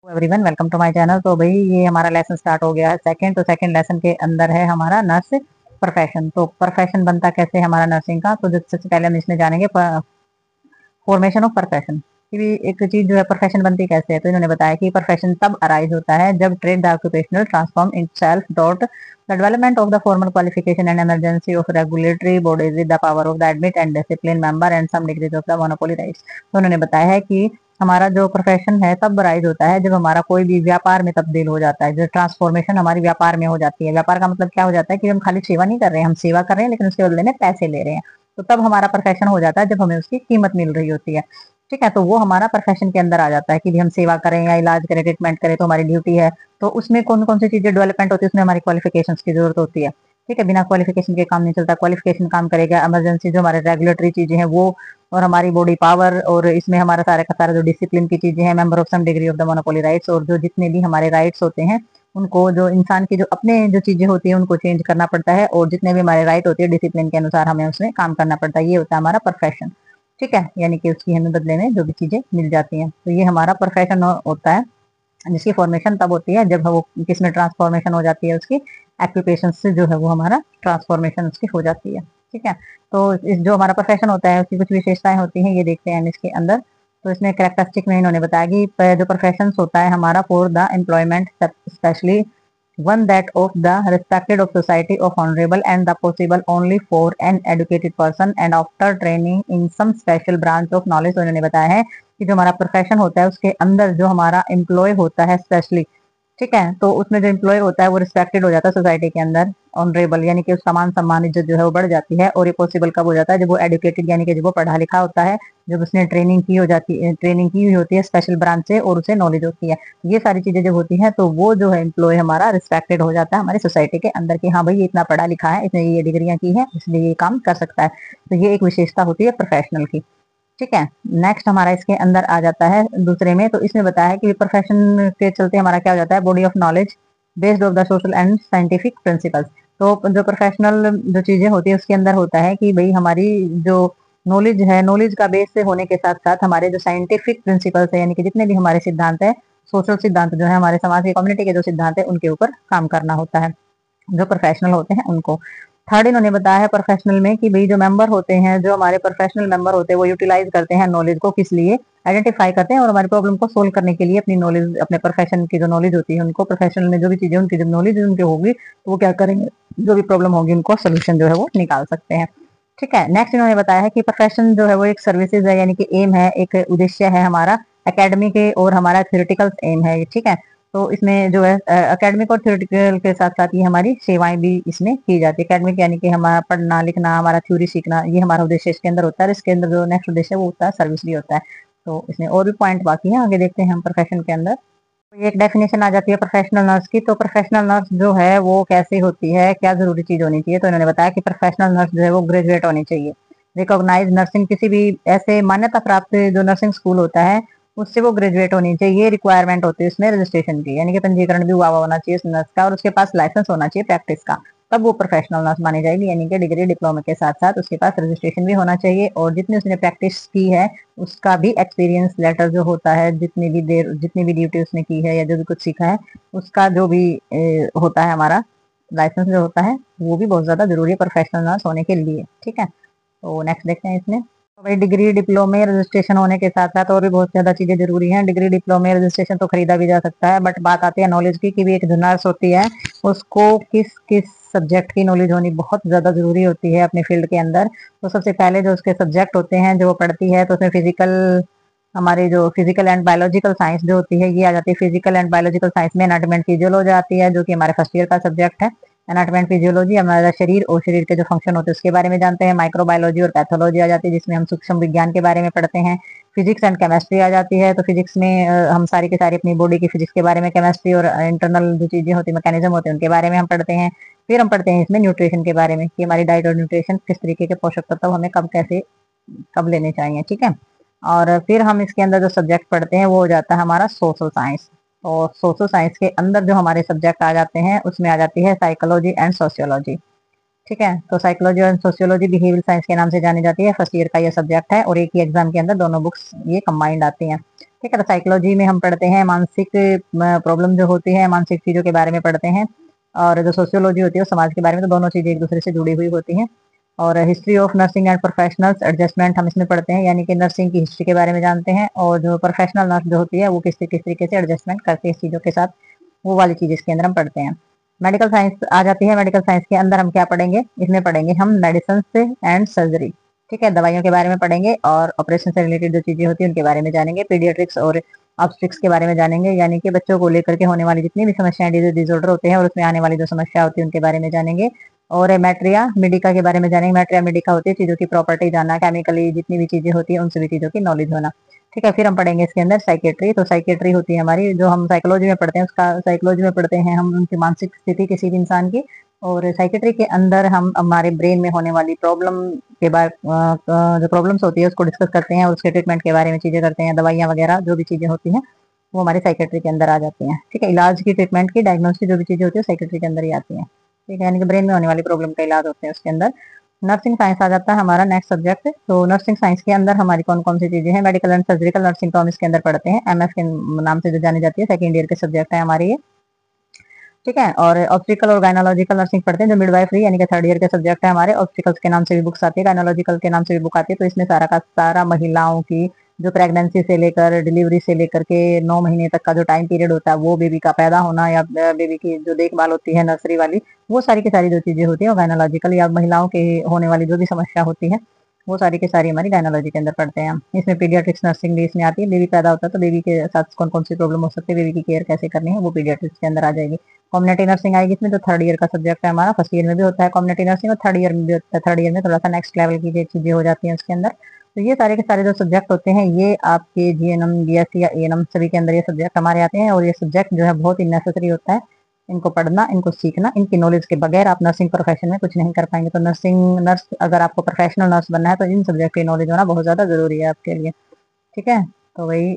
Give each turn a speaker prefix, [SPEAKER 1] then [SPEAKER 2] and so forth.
[SPEAKER 1] Everyone welcome to my channel. तो भाई ये हमारा लेसन स्टार्ट हो गया है सेकंड। तो सेकंड लेसन के अंदर है हमारा नर्स प्रोफेशन। तो प्रोफेशन बनता कैसे है हमारा नर्सिंग का, तो सबसे पहले हम इसमें जानेंगे फॉर्मेशन ऑफ प्रोफेशन की भी एक चीज जो है प्रोफेशन बनती कैसे है। तो इन्होंने बताया कि प्रोफेशन तब अराइज होता है जब trade the occupational transform itself dot the development of the formal qualification and emergency of regulatory bodies with the power of the admit and discipline member and some degrees of the monopoly rights. तो उन्होंने बताया है कि हमारा जो profession है तब rise होता है जब हमारा कोई भी व्यापार में तब्दील हो जाता है, जो ट्रांसफॉर्मेशन हमारी व्यापार में हो जाती है। व्यापार का मतलब क्या हो जाता है कि हम खाली सेवा नहीं कर रहे हैं, हम सेवा कर रहे हैं लेकिन उसके बदले में पैसे ले रहे हैं। तो तब हमारा प्रोफेशन हो जाता है जब हमें उसकी कीमत मिल रही होती है। ठीक है, तो वो हमारा प्रोफेशन के अंदर आ जाता है कि भी हम सेवा करें या इलाज करें, ट्रीटमेंट करें, तो हमारी ड्यूटी है। तो उसमें कौन कौन सी चीजें डेवलपमेंट होती है, उसमें हमारी क्वालिफिकेशन की जरूरत होती है। ठीक है, बिना क्वालिफिकेशन के काम नहीं चलता, क्वालिफिकेशन काम करेगा। इमरजेंसी जो हमारे रेगुलेटरी चीजें हैं वो, और हमारी बॉडी पावर, और इसमें हमारा सारा का सारा जो डिसिप्लिन की चीजें हैं, member of some degree of the monopoly rights, और जो जितने भी हमारे राइट्स होते हैं उनको, जो इंसान की जो अपने जो चीजें होती है उनको चेंज करना पड़ता है, और जितने भी हमारे राइट होती है डिसिप्लिन के अनुसार हमें उसमें काम करना पड़ता है। ये होता है हमारा प्रोफेशन। ठीक है, यानी कि उसकी हमें बदले में जो भी चीजें मिल जाती हैं, तो ये हमारा प्रोफेशन होता है, जिसकी फॉर्मेशन तब होती है जब वो किसमें ट्रांसफॉर्मेशन हो जाती है, उसकी एक्यूपेशन से जो है वो हमारा ट्रांसफॉर्मेशन उसकी हो जाती है। ठीक है, तो इस जो हमारा प्रोफेशन होता है उसकी कुछ विशेषताएं होती हैं, ये देखते हैं हम इसके अंदर। तो इसमें कैरेक्टरिस्टिक में इन्होंने बताया कि जो प्रोफेशन होता है हमारा for the employment specially one that of the respected of society of honorable and the possible only for an educated person and after training in some special branch of knowledge। तो इन्होंने बताया है कि जो हमारा प्रोफेशन होता है उसके अंदर जो हमारा एम्प्लॉय होता है स्पेशली, ठीक है, तो उसमें जो एम्प्लॉय होता है वो रिस्पेक्टेड हो जाता है सोसाइटी के अंदर, ऑनरेबल यानी कि उसका मान सम्मान इज्जत जो है वो बढ़ जाती है। और ये पॉसिबल कब हो जाता है, जब वो एडुकेटेड यानी कि जब वो पढ़ा लिखा होता है, जब उसने ट्रेनिंग की हो जाती है, ट्रेनिंग की हुई होती है स्पेशल ब्रांच से, और उसे नॉलेज होती है। ये सारी चीजें जब होती हैं तो वो जो है एम्प्लॉय हमारा रिस्पेक्टेड हो जाता है हमारी सोसाइटी के अंदर, कि हाँ भाई ये इतना पढ़ा लिखा है, इसने ये डिग्रियां की है, इसलिए ये काम कर सकता है। तो ये एक विशेषता होती है प्रोफेशनल की। ठीक है, नेक्स्ट हमारा इसके अंदर आ जाता है दूसरे में। तो इसमें बताया है कि प्रोफेशन के चलते हमारा क्या हो जाता है, body of knowledge based of the social and scientific principles. तो जो प्रोफेशनल जो चीजें होती है उसके अंदर होता है कि भाई हमारी जो नॉलेज है, नॉलेज का बेस से होने के साथ साथ हमारे जो साइंटिफिक प्रिंसिपल्स है, यानी कि जितने भी हमारे सिद्धांत है, सोशल सिद्धांत जो है, हमारे समाज की कम्युनिटी के जो सिद्धांत है, उनके ऊपर काम करना होता है जो प्रोफेशनल होते हैं उनको। थर्ड इन्होंने बताया है प्रोफेशनल में कि भाई जो मेंबर होते हैं, जो हमारे प्रोफेशनल मेंबर होते हैं, वो यूटिलाइज करते हैं नॉलेज को, किस लिए, आइडेंटिफाई करते हैं और हमारी प्रॉब्लम को सोल्व करने के लिए अपनी नॉलेज, अपने प्रोफेशन की जो नॉलेज होती है उनको, प्रोफेशनल में जो भी चीजें उनकी जब नॉलेज उनकी होगी तो वो क्या करेंगे, जो भी प्रॉब्लम होगी उनको सोल्यूशन जो है वो निकाल सकते हैं। ठीक है, नेक्स्ट इन्होंने बताया है कि प्रोफेशन जो है वो एक सर्विसेज है, यानी कि एम है, एक उद्देश्य है हमारा एकेडमिक और हमारा थ्योरेटिकल एम है। ठीक है, तो इसमें जो है एकेडमिक और थ्योरेटिकल के साथ साथ ये हमारी सेवाएं भी इसमें की जाती है। एकेडमिक यानी कि हमारा पढ़ना लिखना, हमारा थ्योरी सीखना, ये हमारा उद्देश्य इसके अंदर होता है। इसके अंदर जो नेक्स्ट उद्देश्य है वो होता है सर्विस भी होता है। तो इसमें और भी पॉइंट बाकी है, आगे देखते हैं हम प्रोफेशन के अंदर। तो ये एक डेफिनेशन आ जाती है प्रोफेशनल नर्स की। तो प्रोफेशनल नर्स जो है वो कैसे होती है, क्या जरूरी चीज होनी चाहिए। तो इन्होंने बताया कि प्रोफेशनल नर्स जो है वो ग्रेजुएट होनी चाहिए, रिकॉग्नाइज नर्सिंग, किसी भी ऐसे मान्यता प्राप्त जो नर्सिंग स्कूल होता है उससे वो ग्रेजुएट होनी चाहिए। ये रिक्वायरमेंट होती है उसमें रजिस्ट्रेशन की, यानी कि पंजीकरण भी हुआ होना चाहिए उस नर्स का, और उसके पास लाइसेंस होना चाहिए प्रैक्टिस का, तब वो प्रोफेशनल नर्स मानी जाएगी। यानी कि डिग्री डिप्लोमा के साथ साथ उसके पास रजिस्ट्रेशन भी होना चाहिए, और जितनी उसने प्रैक्टिस की है उसका भी एक्सपीरियंस लेटर जो होता है, जितनी भी देर, जितनी भी ड्यूटी उसने की है या जो भी कुछ सीखा है उसका जो भी होता है हमारा लाइसेंस जो होता है, वो भी बहुत ज्यादा जरूरी है प्रोफेशनल नर्स होने के लिए। ठीक है, तो नेक्स्ट देखते हैं इसमें। तो भाई डिग्री डिप्लोमे रजिस्ट्रेशन होने के साथ साथ और भी बहुत ज्यादा चीजें जरूरी हैं। डिग्री डिप्लोमे रजिस्ट्रेशन तो खरीदा भी जा सकता है, बट बात आती है नॉलेज की, कि भी एक जो नर्स होती है उसको किस किस सब्जेक्ट की नॉलेज होनी बहुत ज्यादा जरूरी होती है अपने फील्ड के अंदर। तो सबसे पहले जो उसके सब्जेक्ट होते हैं जो वो पढ़ती है, तो उसमें फिजिकल, हमारी जो फिजिकल एंड बायोलॉजिकल साइंस जो होती है ये आ जाती है। फिजिकल एंड बायोलॉजिकल साइंस में एनाटॉमी एंड फिजियोलॉजी आती है, जो कि हमारे फर्स्ट ईयर का सब्जेक्ट है। एनाटॉमी एंड फिजियोलॉजी हमारा शरीर और शरीर के जो फंक्शन होते हैं उसके बारे में जानते हैं। माइक्रोबायोलॉजी और पैथोलॉजी आ जाती है, जिसमें हम सूक्ष्म विज्ञान के बारे में पढ़ते हैं। फिजिक्स एंड केमिस्ट्री आ जाती है, तो फिजिक्स में हम सारी की सारी अपनी बॉडी की फिजिक्स के बारे में, केमिस्ट्री और इंटरनल जो चीजें होती है, मैकेनिज्म होते हैं, उनके बारे में हम पढ़ते हैं। फिर हम पढ़ते हैं इसमें न्यूट्रिशन के बारे में, कि हमारी डाइट और न्यूट्रिशन किस तरीके के पोषक तत्व हमें कब कैसे कब लेने चाहिए। ठीक है, और फिर हम इसके अंदर जो सब्जेक्ट पढ़ते हैं वो हो जाता है हमारा सोशल साइंस। और सोशल साइंस के अंदर जो हमारे सब्जेक्ट आ जाते हैं उसमें आ जाती है साइकोलॉजी एंड सोशियोलॉजी। ठीक है, तो साइकोलॉजी और सोशियोलॉजी बिहेवियर साइंस के नाम से जानी जाती है। फर्स्ट ईयर का ये सब्जेक्ट है, और एक ही एग्जाम के अंदर दोनों बुक्स ये कंबाइंड आती हैं। ठीक है। तो साइकोलॉजी में हम पढ़ते हैं मानसिक प्रॉब्लम जो होती है, मानसिक चीजों के बारे में पढ़ते हैं। और जो सोशियोलॉजी होती है वो समाज के बारे में, तो दोनों चीजें एक दूसरे से जुड़ी हुई होती हैं। और history of nursing and professionals adjustment हम इसमें पढ़ते हैं, यानी कि नर्सिंग की हिस्ट्री के बारे में जानते हैं, और जो प्रोफेशनल नर्स जो होती है वो किस किस तरीके से एडजस्टमेंट करती है इस चीजों के साथ, वो वाली चीज इसके अंदर हम पढ़ते हैं। मेडिकल साइंस आ जाती है। मेडिकल साइंस के अंदर हम क्या पढ़ेंगे, इसमें पढ़ेंगे हम मेडिसिन एंड सर्जरी। ठीक है, दवाइयों के बारे में पढ़ेंगे और ऑपरेशन से रिलेटेड जो चीजें होती है उनके बारे में जानेंगे। पीडियाट्रिक्स और ऑब्स्ट्रिक्स के बारे में जानेंगे, यानी कि बच्चों को लेकर के होने वाली जितनी भी समस्याएं, डिसऑर्डर होते हैं और उसमें आने वाली जो समस्या होती है उनके बारे में जानेंगे। और मैट्रिया मेडिका के बारे में जानेंगे। मैट्रिया मेडिका होती है चीजों की प्रॉपर्टी जानना, केमिकली जितनी भी चीजें होती है उन सभी चीजों की नॉलेज होना। ठीक है, फिर हम पढ़ेंगे इसके अंदर साइकेट्री। तो साइकेट्री होती है हमारी, जो हम साइकोलॉजी में पढ़ते हैं उसका, साइकोलॉजी में पढ़ते हैं हम उनकी मानसिक स्थिति किसी भी इंसान की। और साइकेट्री के अंदर हम हमारे ब्रेन में होने वाली प्रॉब्लम के बारे, जो प्रॉब्लम्स होती है उसको डिस्कस करते हैं और उसके ट्रीटमेंट के बारे में चीजें करते हैं। दवाइयाँ वगैरह जो भी चीजें होती हैं वो हमारे साइकेट्री के अंदर आ जाती हैं। ठीक है, इलाज की, ट्रीटमेंट की, डायग्नोसिस की जो भी चीजें होती है साइकेट्री के अंदर ही आती हैं। ठीक है, यानी कि ब्रेन में होने वाली प्रॉब्लम का इलाज होते हैं उसके अंदर। नर्सिंग साइंस आ जाता है हमारा नेक्स्ट सब्जेक्ट। तो नर्सिंग साइंस के अंदर हमारी कौन कौन सी चीजें हैं, मेडिकल एंड सर्जिकल नर्सिंग तो हम इसके अंदर पढ़ते हैं, एमएस के नाम से जो जानी जाती है, सेकेंड ईयर के सब्जेक्ट है हमारे ये। ठीक है, और ऑब्स्टिकल और गायनोलॉजिकल नर्सिंग पढ़ते हैं जो मिडवाइफरी यानी कि थर्ड ईयर के सब्जेक्ट है हमारे। ऑब्स्टिकल्स के नाम से भी बुक्स आती है, गायनोलॉजिकल के नाम से भी बुक आती है। तो इसमें सारा का सारा महिलाओं की जो प्रेगनेंसी से लेकर डिलीवरी से लेकर के 9 महीने तक का जो टाइम पीरियड होता है, वो बेबी का पैदा होना या बेबी की जो देखभाल होती है नर्सरी वाली, वो सारी की सारी जो चीजें होती है वो गायनोलॉजिकल या महिलाओं के होने वाली जो भी समस्या होती है वो सारी की सारी हमारी गायनोलॉजी के अंदर पढ़ते हैं हम। इसमें पीडियाट्रिक्स नर्सिंग भी इसमें आती है, बेबी पैदा होता है तो बेबी के साथ कौन कौन सी प्रॉब्लम हो सकती है, बेबी की केयर कैसे करनी है, वो पीडियाट्रिक्स के अंदर आ जाएगी। कम्युनिटी नर्सिंग आएगी इसमें, जो थर्ड ईयर का सब्जेक्ट है हमारा। फर्स्ट ईयर में भी होता है कम्युनिटी नर्सिंग और थर्ड ईयर में भी होता है। थर्ड ईयर में थोड़ा सा नेक्स्ट लेवल की चीजें हो जाती हैं उसके अंदर। तो ये सारे के सारे जो सब्जेक्ट होते हैं ये आपके जीएनएम, बीएससी या एएनएम सभी के अंदर ये सब्जेक्ट हमारे आते हैं। और ये सब्जेक्ट जो है बहुत ही नेसेसरी होता है, इनको पढ़ना, इनको सीखना। इनकी नॉलेज के बगैर आप नर्सिंग प्रोफेशन में कुछ नहीं कर पाएंगे। तो नर्सिंग नर्स अगर आपको प्रोफेशनल नर्स बनना है तो इन सब्जेक्ट की नॉलेज होना बहुत ज्यादा जरूरी है आपके लिए। ठीक है, तो वही